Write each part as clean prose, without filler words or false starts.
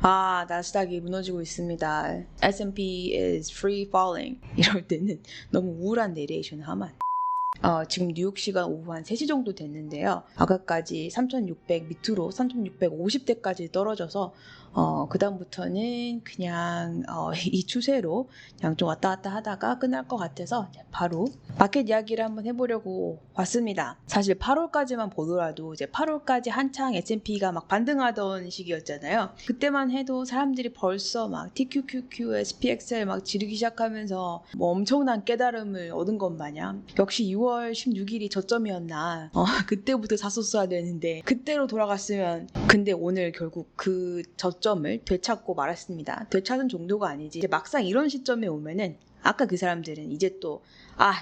나스닥이 무너지고 있습니다. S&P is free falling. 이럴 때는 너무 우울한 내레이션을 하면 지금 뉴욕 시간 오후 한 3시 정도 됐는데요. 아까까지 3,600 밑으로 3,650대까지 떨어져서 그 다음부터는 그냥 이 추세로 그냥 좀 왔다 갔다 하다가 끝날 것 같아서 바로 마켓 이야기를 한번 해보려고 왔습니다. 사실 8월까지만 보더라도 이제 8월까지 한창 S&P가 막 반등하던 시기였잖아요. 그때만 해도 사람들이 벌써 막 TQQQ, SPXL 막 지르기 시작하면서 뭐 엄청난 깨달음을 얻은 것 마냥 역시 6월 16일이 저점이었나 그때부터 샀었어야 되는데 그때로 돌아갔으면 근데 오늘 결국 그 저점을 되찾고 말았습니다. 되찾은 정도가 아니지 이제 막상 이런 시점에 오면은 아까 그 사람들은 이제 또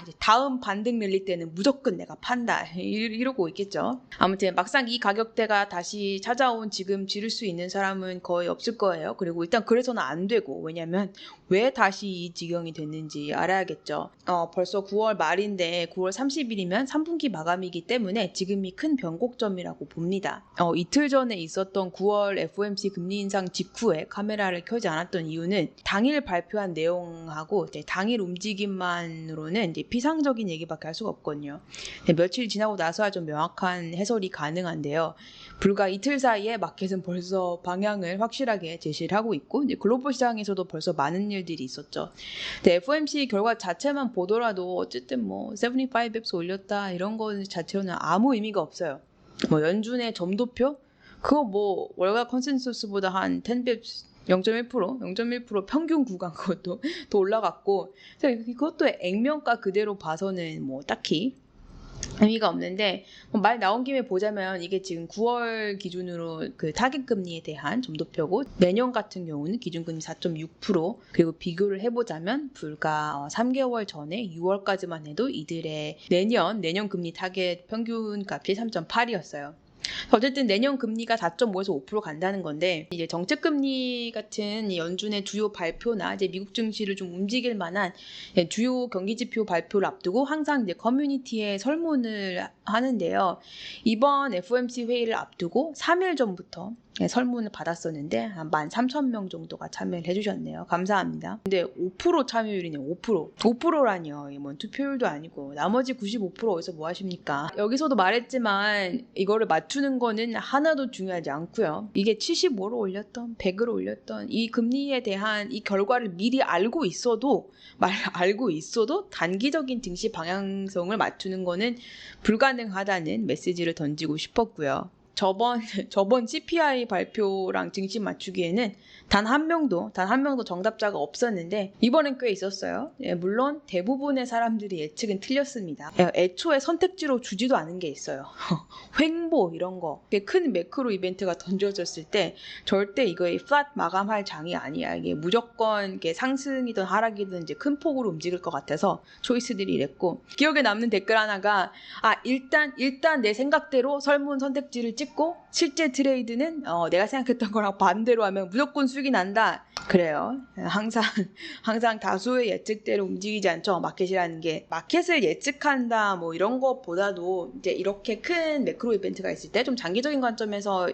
이제 다음 반등 밀릴 때는 무조건 내가 판다 이러고 있겠죠. 아무튼 막상 이 가격대가 다시 찾아온 지금 지를 수 있는 사람은 거의 없을 거예요. 그리고 일단 그래서는 안 되고 왜냐면 왜 다시 이 지경이 됐는지 알아야겠죠. 벌써 9월 말인데 9월 30일이면 3분기 마감이기 때문에 지금이 큰 변곡점이라고 봅니다. 이틀 전에 있었던 9월 FOMC 금리 인상 직후에 카메라를 켜지 않았던 이유는 당일 발표한 내용하고 이제 당일 움직임만으로는 이제 피상적인 얘기밖에 할 수가 없거든요. 며칠 지나고 나서야 좀 명확한 해설이 가능한데요. 불과 이틀 사이에 마켓은 벌써 방향을 확실하게 제시를 하고 있고 이제 글로벌 시장에서도 벌써 많은 일들이 있었죠. FOMC 결과 자체만 보더라도 어쨌든 뭐 75bps 올렸다 이런 거 자체로는 아무 의미가 없어요. 뭐 연준의 점도표? 그거 뭐 월가 컨센서스보다 한 10bps 0.1% 평균 구간 그것도 더 올라갔고 그것도 액면가 그대로 봐서는 뭐 딱히 의미가 없는데 말 나온 김에 보자면 이게 지금 9월 기준으로 그 타깃 금리에 대한 점도표고 내년 같은 경우는 기준금리 4.6% 그리고 비교를 해보자면 불과 3개월 전에 6월까지만 해도 이들의 내년 금리 타깃 평균 값이 3.8이었어요. 어쨌든 내년 금리가 4.5에서 5% 간다는 건데 이제 정책 금리 같은 연준의 주요 발표나 이제 미국 증시를 좀 움직일 만한 주요 경기 지표 발표를 앞두고 항상 이제 커뮤니티에 설문을 하는데요. 이번 FOMC 회의를 앞두고 3일 전부터 설문을 받았었는데 한 13,000명 정도가 참여를 해주셨네요. 감사합니다. 근데 5% 참여율이네요. 5%라니요. 뭐 투표율도 아니고 나머지 95% 어디서 뭐 하십니까? 여기서도 말했지만 이거를 맞추는 거는 하나도 중요하지 않고요. 이게 75로 올렸던 100으로 올렸던 이 금리에 대한 이 결과를 미리 알고 있어도 단기적인 증시 방향성을 맞추는 거는 불가능하다는 메시지를 던지고 싶었고요. 저번 CPI 발표랑 증시 맞추기에는 단 한 명도 정답자가 없었는데 이번엔 꽤 있었어요. 물론 대부분의 사람들이 예측은 틀렸습니다. 애초에 선택지로 주지도 않은 게 있어요. 횡보 이런 거. 큰 매크로 이벤트가 던져졌을 때 절대 이거에 플랫 마감할 장이 아니야. 이게 무조건 이게 상승이든 하락이든 이제 큰 폭으로 움직일 것 같아서 초이스들이 이랬고 기억에 남는 댓글 하나가 일단 내 생각대로 설문 선택지를 찍고 실제 트레이드는 내가 생각했던 거랑 반대로 하면 무조건 수익이 난다. 그래요. 항상 다수의 예측대로 움직이지 않죠. 마켓이라는 게. 마켓을 예측한다 뭐 이런 것보다도 이제 이렇게 큰 매크로 이벤트가 있을 때 좀 장기적인 관점에서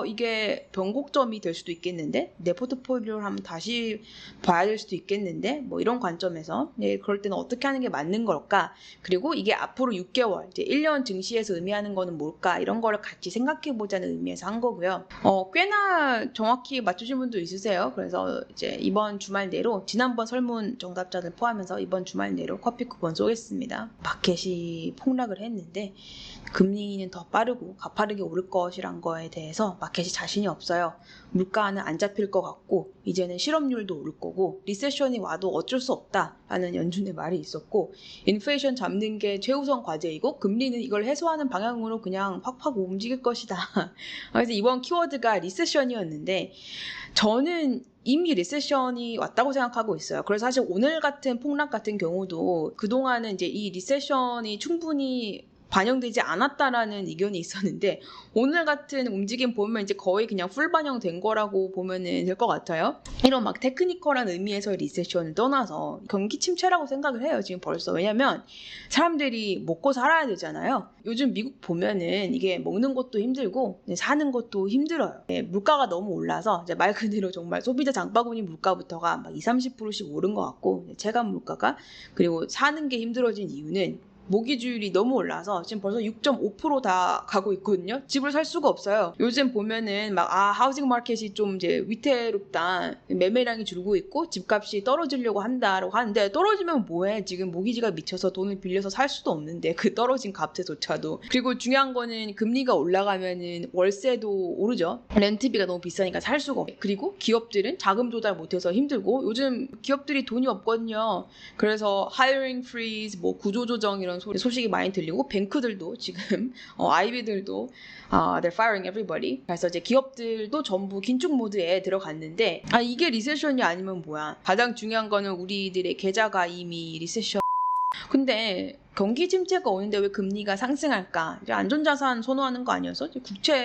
이게 변곡점이 될 수도 있겠는데 내 포트폴리오를 한번 다시 봐야 될 수도 있겠는데 뭐 이런 관점에서 그럴 때는 어떻게 하는 게 맞는 걸까 그리고 이게 앞으로 6개월 이제 1년 증시에서 의미하는 거는 뭘까 이런 거를 같이 생각해 보자는 의미에서 한 거고요. 꽤나 정확히 맞추신 분도 있으세요. 그래서 이제 이번 주말 내로 지난번 설문 정답자들 포함해서 이번 주말 내로 커피 쿠폰 쏘겠습니다. 마켓이 폭락을 했는데 금리는 더 빠르고 가파르게 오를 것이란 거에 대해서 마켓이 자신이 없어요. 물가는 안 잡힐 것 같고 이제는 실업률도 오를 거고 리세션이 와도 어쩔 수 없다라는 연준의 말이 있었고 인플레이션 잡는 게 최우선 과제이고 금리는 이걸 해소하는 방향으로 그냥 팍팍 움직일 것이다. 그래서 이번 키워드가 리세션이었는데 저는 이미 리세션이 왔다고 생각하고 있어요. 그래서 사실 오늘 같은 폭락 같은 경우도 그동안은 이제 이 리세션이 충분히 반영되지 않았다라는 의견이 있었는데 오늘 같은 움직임 보면 이제 거의 그냥 풀 반영된 거라고 보면 될 것 같아요. 이런 막 테크니컬한 의미에서의 리세션을 떠나서 경기 침체라고 생각을 해요. 지금 벌써. 왜냐면 사람들이 먹고 살아야 되잖아요. 요즘 미국 보면은 이게 먹는 것도 힘들고 사는 것도 힘들어요. 물가가 너무 올라서 이제 말 그대로 정말 소비자 장바구니 물가부터가 막 20-30%씩 오른 것 같고 체감 물가가 그리고 사는 게 힘들어진 이유는 모기지율이 너무 올라서 지금 벌써 6.5% 다 가고 있거든요. 집을 살 수가 없어요. 요즘 보면은 막 하우징 마켓이 좀 이제 위태롭다. 매매량이 줄고 있고 집값이 떨어지려고 한다라고 하는데 떨어지면 뭐해? 지금 모기지가 미쳐서 돈을 빌려서 살 수도 없는데 그 떨어진 값에조차도. 그리고 중요한 거는 금리가 올라가면은 월세도 오르죠. 렌트비가 너무 비싸니까 살 수가 없고. 그리고 기업들은 자금 조달 못해서 힘들고 요즘 기업들이 돈이 없거든요. 그래서 hiring freeze, 뭐 구조조정 이런 소식이 많이 들리고 뱅크들도 지금 IB들도 they're firing everybody. 그래서 이제 기업들도 전부 긴축 모드에 들어갔는데 이게 리세션이 아니면 뭐야? 가장 중요한 거는 우리들의 계좌가 이미 리세션. 근데 경기 침체가 오는데 왜 금리가 상승할까? 이제 안전자산 선호하는 거 아니어서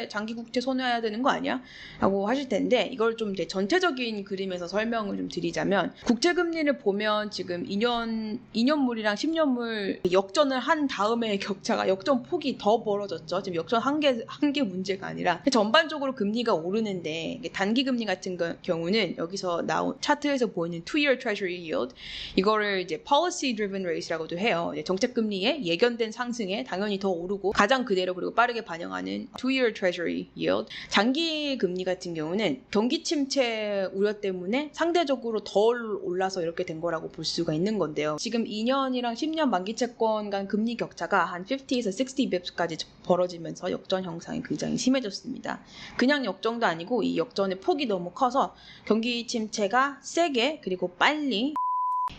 장기 국채 선호해야 되는 거 아니야? 라고 하실 텐데 이걸 좀 이제 전체적인 그림에서 설명을 좀 드리자면 국채 금리를 보면 지금 2년물이랑 10년물 역전을 한 다음에 격차가 역전 폭이 더 벌어졌죠. 지금 역전 한 개 문제가 아니라 전반적으로 금리가 오르는데 단기 금리 같은 경우는 여기서 나온 차트에서 보이는 2-year treasury yield 이거를 이제 policy driven rate라고도 해요. 정책 금리의 예견된 상승에 당연히 더 오르고 가장 그대로 그리고 빠르게 반영하는 2-year treasury yield. 장기 금리 같은 경우는 경기 침체 우려 때문에 상대적으로 덜 올라서 이렇게 된 거라고 볼 수가 있는 건데요. 지금 2년이랑 10년 만기 채권 간 금리 격차가 한 50에서 60 bps까지 벌어지면서 역전 현상이 굉장히 심해졌습니다. 그냥 역전도 아니고 이 역전의 폭이 너무 커서 경기 침체가 세게 그리고 빨리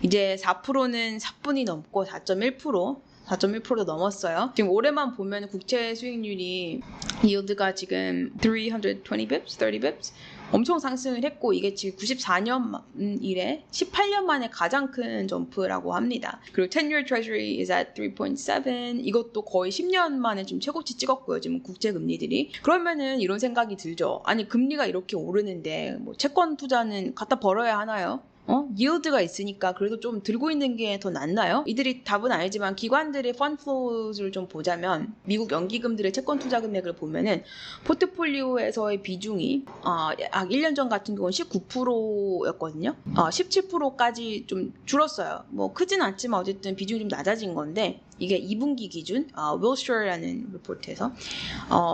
이제 4%는 4분이 넘고 4.1%도 넘었어요. 지금 올해만 보면 국채 수익률이 yield가 지금 320 bps, 30 bps 엄청 상승을 했고 이게 지금 94년 이래 18년 만에 가장 큰 점프라고 합니다. 그리고 10-year treasury is at 3.7 이것도 거의 10년 만에 지금 최고치 찍었고요. 지금 국채 금리들이. 그러면은 이런 생각이 들죠. 아니 금리가 이렇게 오르는데 뭐 채권 투자는 갖다 벌어야 하나요? yield가 있으니까 그래도 좀 들고 있는 게 더 낫나요? 이들이 답은 아니지만 기관들의 fund flows를 좀 보자면 미국 연기금들의 채권 투자 금액을 보면은 포트폴리오에서의 비중이 약 1년 전 같은 경우는 19%였거든요. 17%까지 좀 줄었어요. 뭐 크진 않지만 어쨌든 비중이 좀 낮아진 건데 이게 2분기 기준 윌셔라는 리포트에서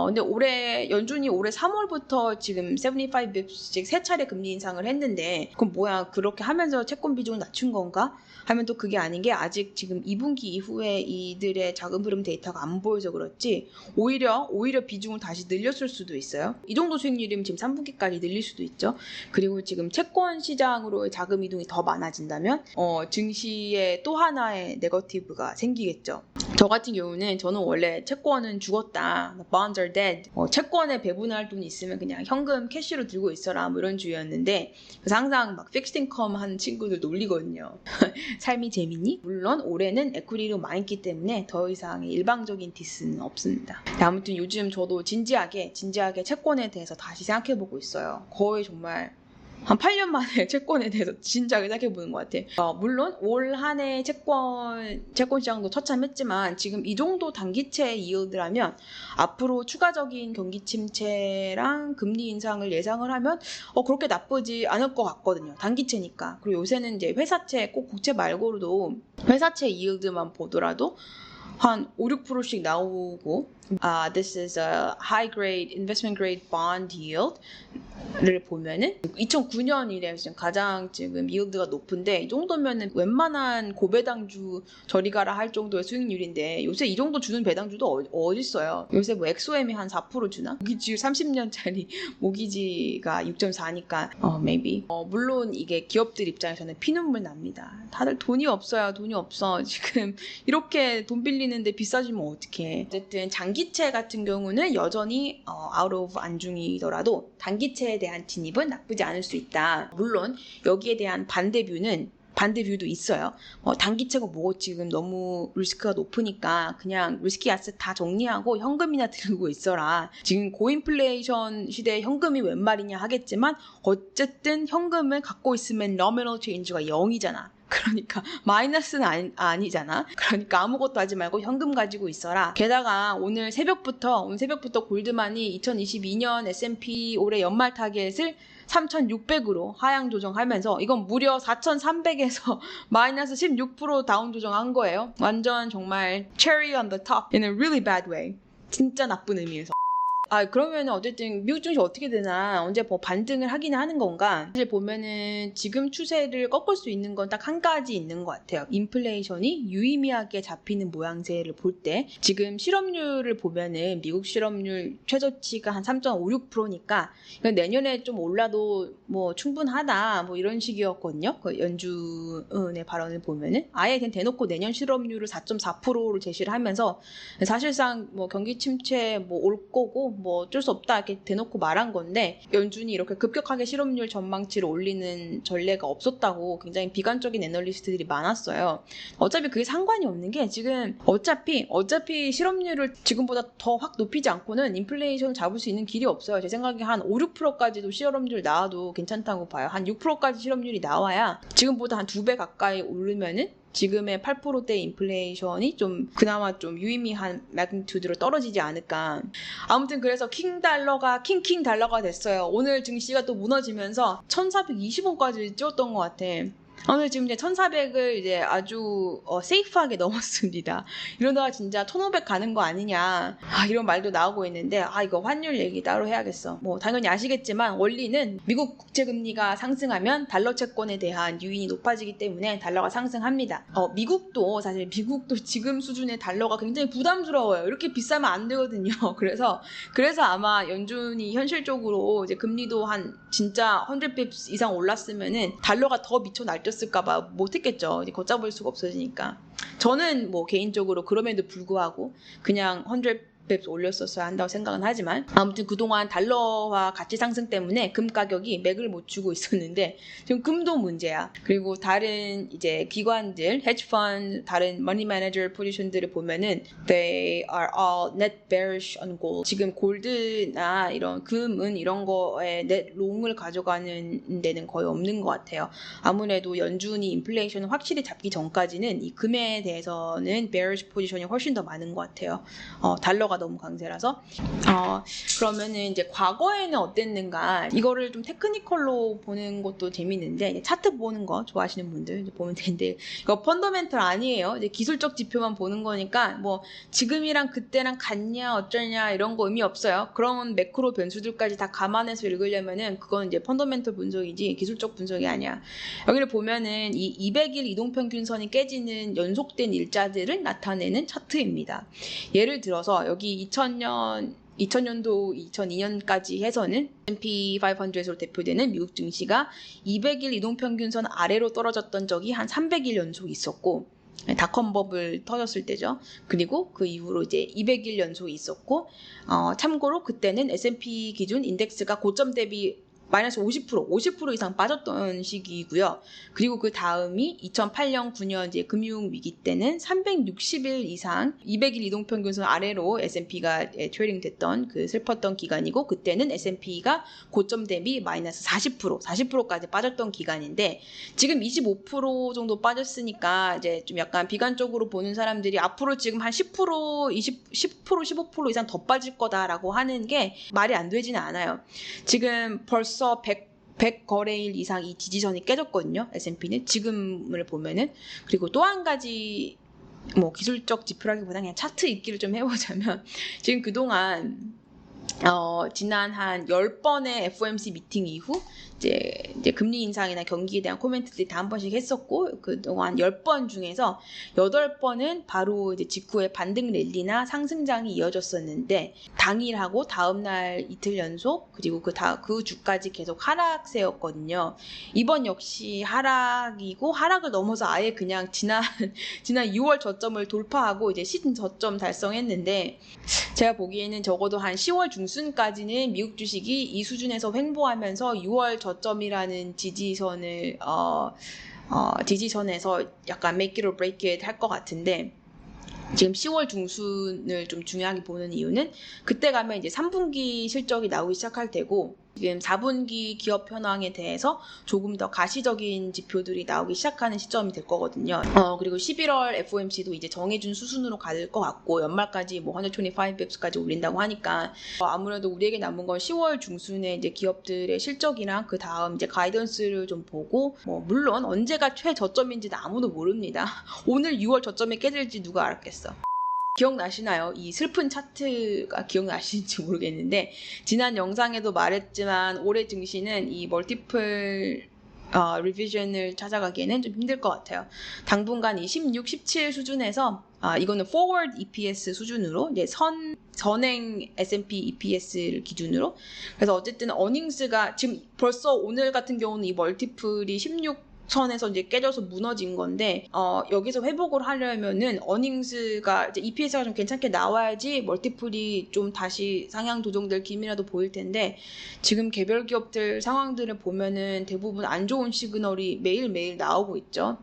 근데 연준이 올해 3월부터 지금 75 bp씩 세 차례 금리 인상을 했는데 그럼 뭐야 그렇게 하면서 채권 비중을 낮춘 건가? 하면 또 그게 아닌 게 아직 지금 2분기 이후에 이들의 자금 흐름 데이터가 안 보여서 그렇지 오히려 비중을 다시 늘렸을 수도 있어요. 이 정도 수익률이면 지금 3분기까지 늘릴 수도 있죠. 그리고 지금 채권 시장으로의 자금 이동이 더 많아진다면 증시에 또 하나의 네거티브가 생기겠죠. 저 같은 경우는 저는 원래 채권은 죽었다. Bonds are dead. 채권에 배분할 돈이 있으면 그냥 현금 캐시로 들고 있어라 뭐 이런 주의였는데 그래서 항상 막 픽스드 인컴 하는 친구들 놀리거든요. 삶이 재밌니? 물론 올해는 에퀴리로 많이 있기 때문에 더 이상의 일방적인 디스는 없습니다. 아무튼 요즘 저도 진지하게 채권에 대해서 다시 생각해보고 있어요. 거의 정말 한 8년 만에 채권에 대해서 진지하게 생각해보는 것 같아. 물론 올 한 해 채권 시장도 처참했지만 지금 이 정도 단기채 이율드라면 앞으로 추가적인 경기 침체랑 금리 인상을 예상을 하면 그렇게 나쁘지 않을 것 같거든요. 단기채니까. 그리고 요새는 이제 회사채 꼭 국채 말고도 회사채 이율드만 보더라도 한 5-6%씩 나오고 this is a high grade investment grade bond yield 를 보면은 2009년 이래 가장 지금 yiel드가 높은데 이 정도면은 웬만한 고배당주 저리 가라 할 정도의 수익률인데 요새 이 정도 주는 배당주도 어딨어요. 요새 뭐 엑소엠이 한 4% 주나? 모기지 30년짜리 모기지가 6.4니까 maybe 물론 이게 기업들 입장에서는 피눈물 납니다. 다들 돈이 없어요. 돈이 없어. 지금 이렇게 돈 빌리는데 비싸지면 어떡해. 어쨌든 장기채 같은 경우는 여전히 out of 안중이더라도 단기채에 대한 진입은 나쁘지 않을 수 있다. 물론 여기에 대한 반대뷰는 반대 뷰도 있어요. 단기채가 뭐 지금 너무 리스크가 높으니까 그냥 리스키 아셋 다 정리하고 현금이나 들고 있어라. 지금 고인플레이션 시대에 현금이 웬 말이냐 하겠지만 어쨌든 현금을 갖고 있으면 nominal change가 0이잖아. 그러니까 마이너스는 아니잖아. 그러니까 아무것도 하지 말고 현금 가지고 있어라. 게다가 오늘 새벽부터 골드만이 2022년 S&P 올해 연말 타겟을 3,600으로 하향 조정하면서 이건 무려 4,300에서 마이너스 16% 다운 조정한 거예요. 완전 정말 cherry on the top in a really bad way. 진짜 나쁜 의미에서. 그러면 어쨌든 미국 증시 어떻게 되나, 언제 뭐 반등을 하긴 하는 건가? 사실 보면은 지금 추세를 꺾을 수 있는 건 딱 한 가지 있는 것 같아요. 인플레이션이 유의미하게 잡히는 모양새를 볼 때, 지금 실업률을 보면은 미국 실업률 최저치가 한 3.56%니까 내년에 좀 올라도 뭐 충분하다 뭐 이런 식이었거든요. 그 연준의 발언을 보면은 아예 그냥 대놓고 내년 실업률을 4.4%로 제시를 하면서 사실상 뭐 경기 침체 뭐 올 거고 뭐 어쩔 수 없다 이렇게 대놓고 말한 건데, 연준이 이렇게 급격하게 실업률 전망치를 올리는 전례가 없었다고 굉장히 비관적인 애널리스트들이 많았어요. 어차피 그게 상관이 없는 게, 지금 어차피 실업률을 지금보다 더 확 높이지 않고는 인플레이션을 잡을 수 있는 길이 없어요. 제 생각에 한 5, 6%까지도 실업률 나와도 괜찮다고 봐요. 한 6%까지 실업률이 나와야 지금보다 한 2배 가까이 오르면은 지금의 8%대 인플레이션이 좀 그나마 좀 유의미한 매그니튜드로 떨어지지 않을까. 아무튼 그래서 킹달러가 킹달러가 됐어요. 오늘 증시가 또 무너지면서 1,420원까지 찍었던 것 같아. 오늘 지금 이제 1,400을 이제 아주 세이프하게 넘었습니다. 이러다가 진짜 1,500 가는 거 아니냐, 이런 말도 나오고 있는데, 이거 환율 얘기 따로 해야겠어. 뭐 당연히 아시겠지만 원리는 미국 국채금리가 상승하면 달러 채권에 대한 유인이 높아지기 때문에 달러가 상승합니다. 미국도 지금 수준의 달러가 굉장히 부담스러워요. 이렇게 비싸면 안 되거든요. 그래서 아마 연준이 현실적으로 이제 금리도 한 진짜 100bps 이상 올랐으면은 달러가 더 미쳐 날뛰었을까봐 못했겠죠. 이제 걷잡을 수가 없어지니까. 저는 뭐 개인적으로 그럼에도 불구하고 그냥 100bps 올렸었어야 한다고 생각은 하지만, 아무튼 그동안 달러화 가치 상승 때문에 금 가격이 맥을 못 주고 있었는데 지금 금도 문제야. 그리고 다른 이제 기관들, 헤지 펀드, 다른 머니 매니저 포지션들을 보면은 they are all net bearish on gold. 지금 골드나 이런 금은 이런 거에 net 롱을 가져가는 데는 거의 없는 것 같아요. 아무래도 연준이 인플레이션을 확실히 잡기 전까지는 이 금에 대해서는 bearish 포지션이 훨씬 더 많은 것 같아요. 달러가 너무 강세라서. 그러면은 이제 과거에는 어땠는가, 이거를 좀 테크니컬로 보는 것도 재밌는데, 차트 보는 거 좋아하시는 분들 이제 보면 되는데, 이거 펀더멘털 아니에요. 이제 기술적 지표만 보는 거니까 뭐 지금이랑 그때랑 같냐 어쩌냐 이런 거 의미 없어요. 그런 매크로 변수들까지 다 감안해서 읽으려면은 그건 이제 펀더멘털 분석이지 기술적 분석이 아니야. 여기를 보면은 이 200일 이동평균선이 깨지는 연속된 일자들을 나타내는 차트입니다. 예를 들어서 여기 2000년도 2002년까지 해서는 S&P 500에서 대표되는 미국 증시가 200일 이동평균선 아래로 떨어졌던 적이 한 300일 연속 있었고, 닷컴 버블 터졌을 때죠. 그리고 그 이후로 이제 200일 연속 있었고, 참고로 그때는 S&P 기준 인덱스가 고점 대비 마이너스 50% 이상 빠졌던 시기이고요. 그리고 그 다음이 2008년, 9년 이제 금융위기 때는 360일 이상 200일 이동평균선 아래로 S&P가 트레이딩 됐던 그 슬펐던 기간이고, 그때는 S&P가 고점 대비 마이너스 40%까지 빠졌던 기간인데, 지금 25% 정도 빠졌으니까 이제 좀 약간 비관적으로 보는 사람들이 앞으로 지금 한 10%, 15% 이상 더 빠질 거다라고 하는 게 말이 안 되지는 않아요. 지금 벌써 100 거래일 이상 이 지지선이 깨졌거든요. S&P는 지금을 보면은. 그리고 또 한 가지 뭐 기술적 지표라기보다 그냥 차트 읽기를 좀 해보자면, 지금 그동안 지난 한 10번의 FOMC 미팅 이후 이제 금리 인상이나 경기에 대한 코멘트들이 다 한 번씩 했었고, 그동안 10번 중에서 8번은 바로 이제 직후에 반등 랠리나 상승장이 이어졌었는데, 당일하고 다음날 이틀 연속, 그리고 그 주까지 계속 하락세였거든요. 이번 역시 하락이고, 하락을 넘어서 아예 그냥 지난 6월 저점을 돌파하고 이제 시즌 저점 달성했는데, 제가 보기에는 적어도 한 10월 중순까지는 미국 주식이 이 수준에서 횡보하면서 6월 저점이라는 지지선을 디지션에서 약간 make it or break it 할 것 같은데 지금 10월 중순을 좀 중요하게 보는 이유는 그때 가면 이제 3분기 실적이 나오기 시작할 테고 지금 4분기 기업 현황에 대해서 조금 더 가시적인 지표들이 나오기 시작하는 시점이 될 거거든요. 그리고 11월 FOMC도 이제 정해준 수순으로 갈 것 같고 연말까지 뭐 125bps까지 올린다고 하니까 아무래도 우리에게 남은 건 10월 중순에 이제 기업들의 실적이랑 그 다음 이제 가이던스를 좀 보고 물론 언제가 최저점인지는 아무도 모릅니다. 오늘 6월 저점에 깨질지 누가 알았겠어. 기억나시나요? 이 슬픈 차트가 기억나시는지 모르겠는데 지난 영상에도 말했지만 올해 증시는 이 멀티플 리비전을 찾아가기에는 좀 힘들 것 같아요. 당분간 이 16, 17 수준에서 이거는 forward EPS 수준으로 이제 선행 S&P EPS를 기준으로 그래서 어쨌든 어닝스가 지금 벌써 오늘 같은 경우는 이 멀티플이 16 선에서 이제 깨져서 무너진 건데 여기서 회복을 하려면은 어닝스가 이제 EPS가 좀 괜찮게 나와야지 멀티플이 좀 다시 상향 조정될 기미라도 보일 텐데 지금 개별 기업들 상황들을 보면은 대부분 안 좋은 시그널이 매일매일 나오고 있죠.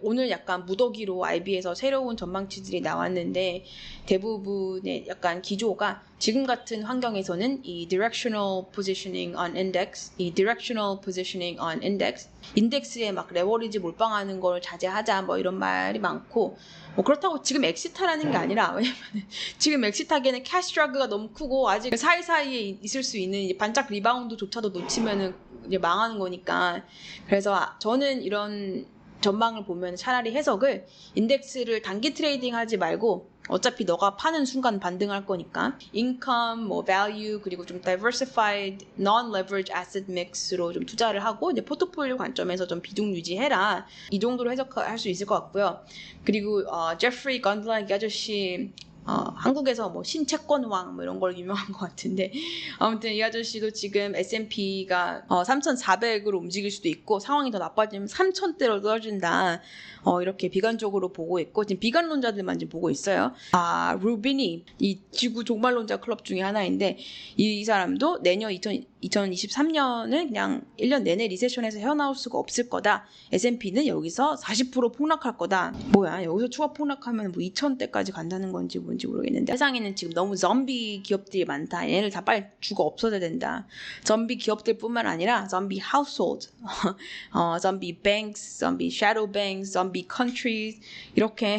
오늘 약간 무더기로 IB에서 새로운 전망치들이 나왔는데 대부분의 약간 기조가 지금 같은 환경에서는 이 directional positioning on index, 인덱스에 막 레버리지 몰빵하는 걸 자제하자 뭐 이런 말이 많고 그렇다고 지금 엑시트하라는 게 아니라 왜냐면 지금 엑시트하기에는 캐시 드라그가 너무 크고 아직 사이사이에 있을 수 있는 반짝 리바운드조차도 놓치면은 이제 망하는 거니까 그래서 저는 이런 전망을 보면 차라리 해석을 인덱스를 단기 트레이딩 하지 말고 어차피 너가 파는 순간 반등할 거니까 income, value 그리고 좀 diversified non-leverage asset mix로 좀 투자를 하고 이제 포트폴리오 관점에서 좀 비중 유지해라 이 정도로 해석할 수 있을 것 같고요. 그리고 제프리 건들라기 아저씨 한국에서 신채권왕 이런 걸 유명한 것 같은데 아무튼 이 아저씨도 지금 S&P가 3,400으로 움직일 수도 있고 상황이 더 나빠지면 3,000대로 떨어진다 이렇게 비관적으로 보고 있고 지금 비관론자들만 지금 보고 있어요. 루비니 이 지구 종말론자 클럽 중에 하나인데 이 사람도 내년 2023년은 그냥 1년 내내 리세션에서 헤어나올 수가 없을 거다. S&P는 여기서 40% 폭락할 거다. 뭐야 여기서 추가 폭락하면 2,000대까지 간다는 건지 뭔지 모르겠는데 세상에는 지금 너무 좀비 기업들이 많다. 얘네들 다 빨리 죽어 없어져야 된다. 좀비 기업들뿐만 아니라 좀비 household, 좀비 banks, 좀비 shadow banks, 좀비 countries 이렇게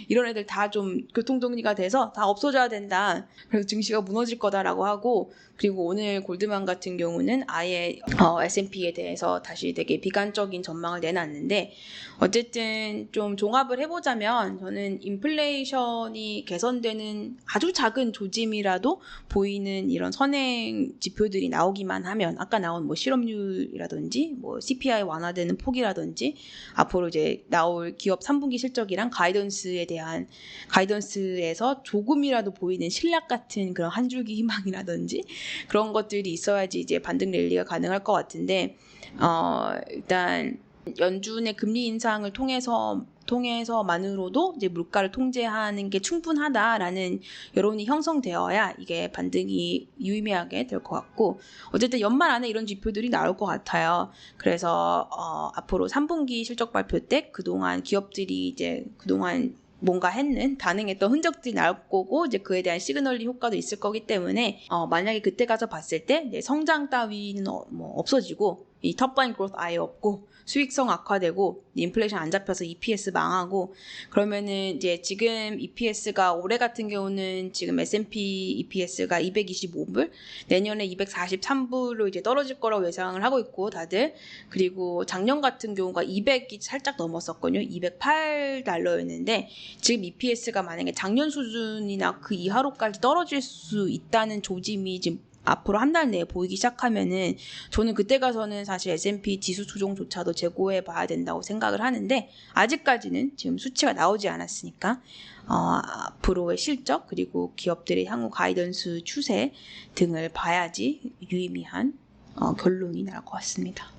이런 애들 다 좀 교통정리가 돼서 다 없어져야 된다. 그래서 증시가 무너질 거다라고 하고 그리고 오늘 골드만 같은 경우는 아예 S&P에 대해서 다시 되게 비관적인 전망을 내놨는데 어쨌든 좀 종합을 해보자면 저는 인플레이션이 개선되는 아주 작은 조짐이라도 보이는 이런 선행 지표들이 나오기만 하면 아까 나온 실업률이라든지 CPI 완화되는 폭이라든지 앞으로 이제 나올 기업 3분기 실적이랑 가이던스에서 조금이라도 보이는 신락 같은 그런 한 줄기 희망이라든지 그런 것들이 있어야지 이제 반등 랠리가 가능할 것 같은데 일단 연준의 금리 인상을 통해서만으로도 이제 물가를 통제하는 게 충분하다라는 여론이 형성되어야 이게 반등이 유의미하게 될 것 같고 어쨌든 연말 안에 이런 지표들이 나올 것 같아요. 그래서 앞으로 3분기 실적 발표 때 그동안 기업들이 이제 그동안 뭔가 반응했던 흔적들이 나올 거고 이제 그에 대한 시그널링 효과도 있을 거기 때문에 만약에 그때 가서 봤을 때 성장 따위는 없어지고 이 톱라인 그로스 아예 없고 수익성 악화되고 인플레이션 안 잡혀서 EPS 망하고 그러면은 이제 지금 EPS가 올해 같은 경우는 지금 S&P EPS가 225불 내년에 243불로 이제 떨어질 거라고 예상을 하고 있고 다들 그리고 작년 같은 경우가 200이 살짝 넘었었거든요. 208달러였는데 지금 EPS가 만약에 작년 수준이나 그 이하로까지 떨어질 수 있다는 조짐이 지금 앞으로 한 달 내에 보이기 시작하면은 저는 그때 가서는 사실 S&P 지수 추종조차도 재고해 봐야 된다고 생각을 하는데 아직까지는 지금 수치가 나오지 않았으니까 앞으로의 실적 그리고 기업들의 향후 가이던스 추세 등을 봐야지 유의미한 결론이 날 것 같습니다.